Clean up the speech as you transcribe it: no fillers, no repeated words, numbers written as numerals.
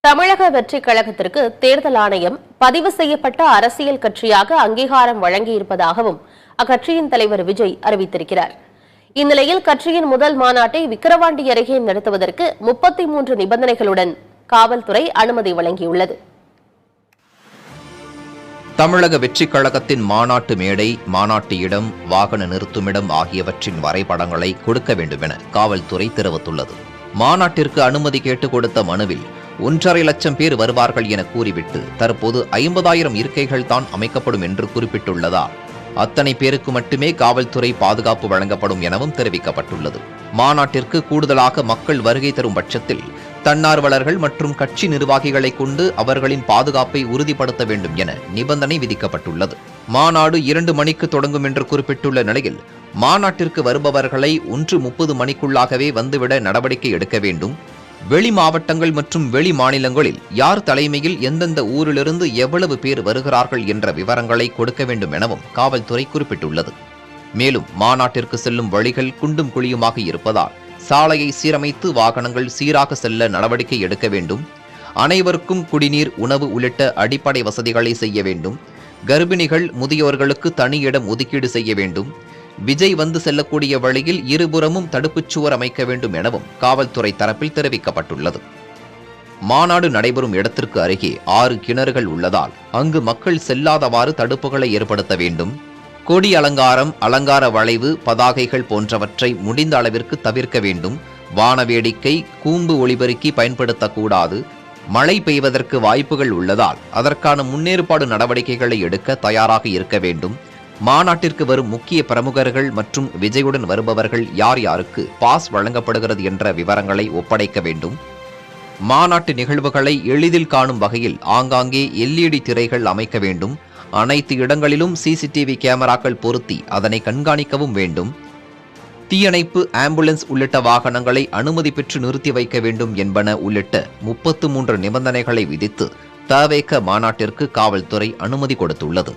தமிழக வெற்றிக் கழகத்திற்கு தேர்தல் ஆணையம் பதிவு செய்யப்பட்ட அரசியல் கட்சியாக அங்கீகாரம் வழங்கியிருப்பதாகவும் அக்கட்சியின் தலைவர் விஜய் அறிவித்திருக்கிறார். இந்நிலையில் கட்சியின் முதல் மாநாட்டை விக்கிரவாண்டி அருகே நடத்துவதற்கு 33 நிபந்தனைகளுடன் காவல்துறை அனுமதி வழங்கியுள்ளது. தமிழக வெற்றிக் கழகத்தின் மாநாட்டு மேடை, மாநாட்டு இடம், வாகன நிறுத்துமிடம் ஆகியவற்றின் வரைபடங்களை கொடுக்க வேண்டும் என காவல்துறை தெரிவித்துள்ளது. மாநாட்டிற்கு அனுமதி கேட்டுக் கொடுத்த மனுவில் 1.5 லட்சம் பேர் வருவார்கள் என கூறிவிட்டு தற்போது 50,000 இருக்கைகள் தான் அமைக்கப்படும் என்று குறிப்பிட்டுள்ளதால் அத்தனை பேருக்கு மட்டுமே காவல்துறை பாதுகாப்பு வழங்கப்படும் எனவும் தெரிவிக்கப்பட்டுள்ளது. மாநாட்டிற்கு கூடுதலாக மக்கள் வருகை தரும் பட்சத்தில் தன்னார்வலர்கள் மற்றும் கட்சி நிர்வாகிகளை கொண்டு அவர்களின் பாதுகாப்பை உறுதிப்படுத்த வேண்டும் என நிபந்தனை விதிக்கப்பட்டுள்ளது. மாநாடு 2 மணிக்கு தொடங்கும் என்று குறிப்பிட்டுள்ள நிலையில் மாநாட்டிற்கு வருபவர்களை 1:30 மணிக்குள்ளாகவே வந்துவிட நடவடிக்கை எடுக்க வேண்டும். வெளி மாவட்டங்கள் மற்றும் வெளி மாநிலங்களில் யார் தலைமையில் எந்தெந்த ஊரிலிருந்து எவ்வளவு பேர் வருகிறார்கள் என்ற விவரங்களை கொடுக்க வேண்டும் எனவும் காவல்துறை குறிப்பிட்டுள்ளது. மேலும் மாநாட்டிற்கு செல்லும் வழிகள் குண்டும் குழியுமாக இருப்பதால் சாலையை சீரமைத்து வாகனங்கள் சீராக செல்ல நடவடிக்கை எடுக்க வேண்டும். அனைவருக்கும் குடிநீர், உணவு உள்ளிட்ட அடிப்படை வசதிகளை செய்ய வேண்டும். கர்ப்பிணிகள், முதியோர்களுக்கு தனி இடம் ஒதுக்கீடு செய்ய வேண்டும். விஜய் வந்து செல்லக்கூடிய வழியில் இருபுறமும் தடுப்புச் சுவர் அமைக்க வேண்டும் எனவும் காவல்துறை தரப்பில் தெரிவிக்கப்பட்டுள்ளது. மாநாடு நடைபெறும் இடத்திற்கு அருகே 6 கிணறுகள் உள்ளதால் அங்கு மக்கள் செல்லாதவாறு தடுப்புகளை ஏற்படுத்த வேண்டும். கொடி அலங்காரம், அலங்கார வளைவு, பதாகைகள் போன்றவற்றை முடிந்த அளவிற்கு தவிர்க்க வேண்டும். வானவேடிக்கை, கூம்பு ஒளிபெருக்கி பயன்படுத்தக்கூடாது. மழை பெய்வதற்கு வாய்ப்புகள் உள்ளதால் அதற்கான முன்னேற்பாடு நடவடிக்கைகளை எடுக்க தயாராக இருக்க வேண்டும். மாநாட்டிற்கு வரும் முக்கிய பிரமுகர்கள் மற்றும் விஜயுடன் வருபவர்கள் யார் யாருக்கு பாஸ் வழங்கப்படுகிறது என்ற விவரங்களை ஒப்படைக்க வேண்டும். மாநாட்டு நிகழ்வுகளை எளிதில் காணும் வகையில் ஆங்காங்கே LED திரைகள் அமைக்க வேண்டும். அனைத்து இடங்களிலும் CCTV கேமராக்கள் பொருத்தி அதனை கண்காணிக்கவும் வேண்டும். தீயணைப்பு, ஆம்புலன்ஸ் உள்ளிட்ட வாகனங்களை அனுமதி பெற்று நிறுத்தி வைக்க வேண்டும் என்பன உள்ளிட்ட 33 நிபந்தனைகளை விதித்து தவேக மாநாட்டிற்கு காவல்துறை அனுமதி கொடுத்துள்ளது.